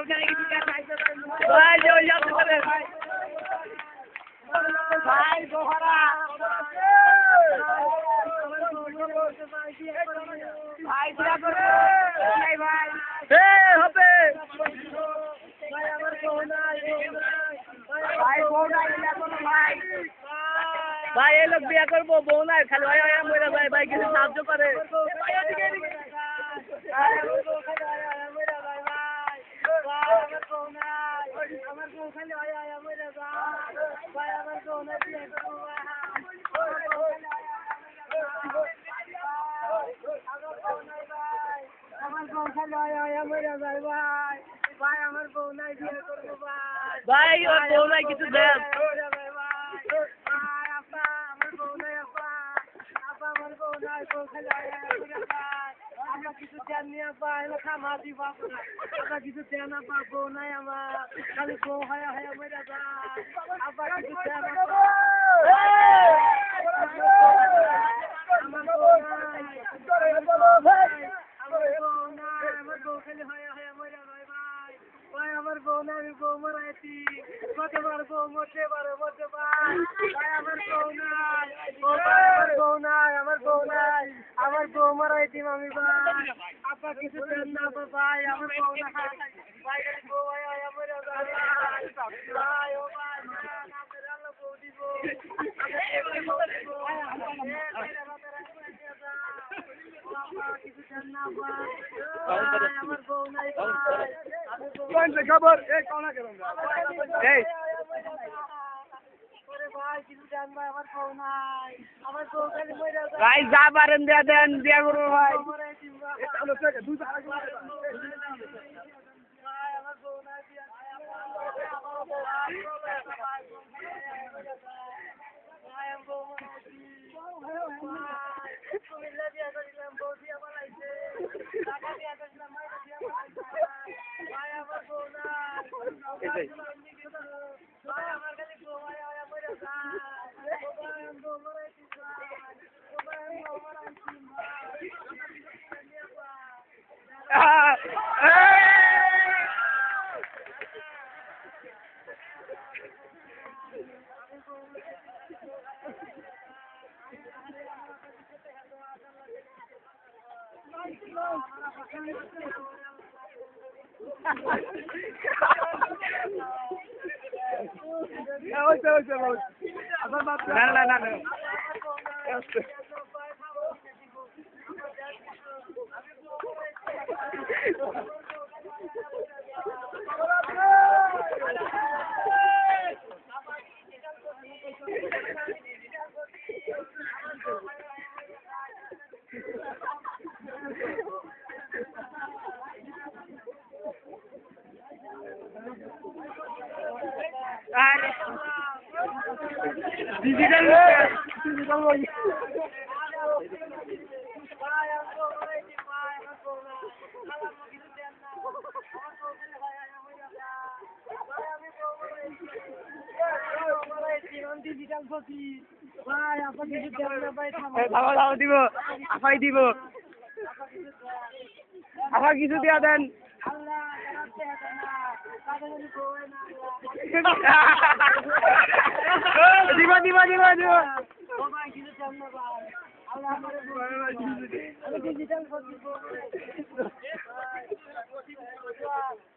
ভাই যে ওই যাচ্ছে করে ভাই গোহরা ভাই দিয়া করবে ভাই ভাই এ হবে ভাই আমার বউ নাই ভাই বউ নাই বিয়া করব ভাই ভাই এই লোক বিয়া করব বউ নাই খালি ভাই আয়া মইরা যায় ভাই কিছু সাহায্য করে ভাই এদিকে এদিকে আমার বউ খালি আয়া আয়া মইরা যায় ভাই আমার বউ নাই বিয়া করব আমার বউ খালি আয়া আয়া মইরা যায় ভাই ভাই আমার বউ নাই বিয়া করব ভাই ওর বউ নাই কিছু দেন কিছু দেন নিয়ে খামা দিবা আপনার কিছু দেন আপা বউ নাই আমার খালি বউ হায়া হায়া মরে যায় আপা কিছু দেন আমার বউ নাই আমার বউ খালি হায়া হায়া মরে যায় ভাই ভাই আমার বউ নাই আমি বউ মরাইছি কতবার বউ মরতে পারে মরতে পারে ভাই আমার বউ নাই আমার বউ নাই আমার বউ নাই আমার বউ মরাইছি আমি ভাই আপা কিছু দেন না ভাই আমার বউ নাই ভাই বউ আয়া মরে যায় ভাই ও ভাই আপনার আল্লাহ বউ দিব কিছু দেন না ভাই আমার বউ নাই ভাই कौन से खबर ए कौन करूंगा ए अरे भाई किसी जान भाई আমার বউ নাই আমার বউ খালি মইরা যায় ভাই যা পারেন দিয়া দেন বিয়া করব ভাই চলো চলো দুই ভাই আমার বউ নাই বিয়া ভাই আমার বউ কইলা দিয়া কইলাম বউ দিয়া বলাইছে টাকা দিয়া কইলাম মাইরা দিয়া বলাইছে ভাই আমার বউ নাই ভাই আমার খালি বউ আয়া আয়া মরে যায় ভাই আমার বউ মরাইছি ভাই আমার বউ মরাইছি डिजिटल ডিজিটাল ফসি ভাই আপা কিছু দেন না ভাই থামো দিব আপাই দিব আপা কিছু দিয়া দেন আল্লাহ রাতে না কাগজে কোয় না দিবা দিবা দিবা দিবা ও ভাই কিছু দেন না ভাই আল্লাহ আমারে আমি ডিজিটাল ফসি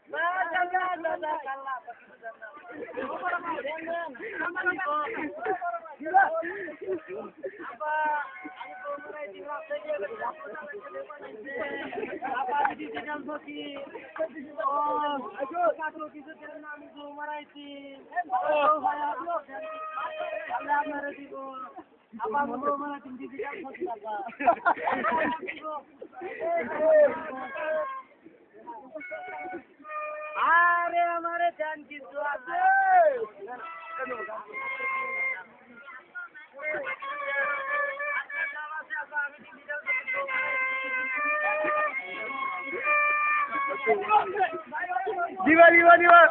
না জানা দাদা আল্লাহ কিছু দেন না আপা আমি বমরাই দিন রাতে গিয়ে আপা ডিজিটাল ফসি ও কাকু কিছু দেন না আমি বমরাইছি ও ভাই আল্লাহ আমারে দিব আপা আমি বমরাইছি ডিজিটাল ফসি আপা আরে আমারে জান কিছু আছে দিবা দিবা দিবা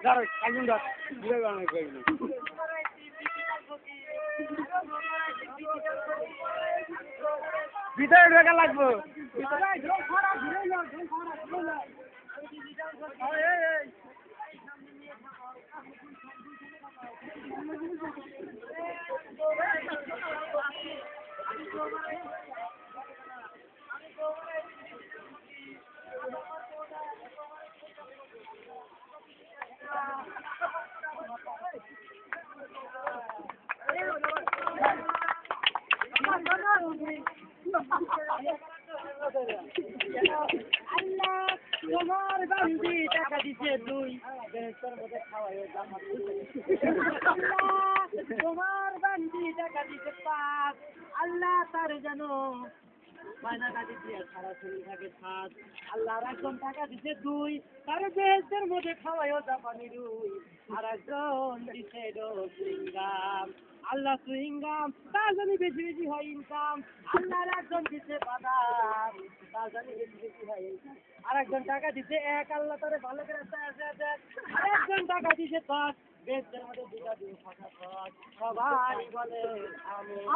দাঁড়াও একজন দাঁড় ঘুরে বানাই কইনি ভিতরে ঢোকা লাগবো আল্লাহ তোমার বান্দি টাকা দিছে দুই বেহেশতের মধ্যে খাওয়ায় জামাত আল্লাহ তোমার বান্দি টাকা দিছে পাঁচ আল্লাহ তার যেন মায়না কাটি দিয়ে সারা শরীর থাকে সাত আল্লাহর একজন টাকা দিছে দুই তার বেহেশতের মধ্যে খাওয়ায় জামানি রুই আর একজন দিছে সুইংগাম আল্লাহ সুইংগাম তার জন্য বেশি বেশি হয় ইনকাম আল্লাহর একজন দিছে বাদাম তার জন্য বেশি বেশি হয় ইনকাম আর একজন টাকা দিছে এক আল্লাহ তারে ভালো করে আর একজন টাকা দিছে পাঁচ বেহেশতের মধ্যে দুটা দিন থাকা সবাই বলে আমিন।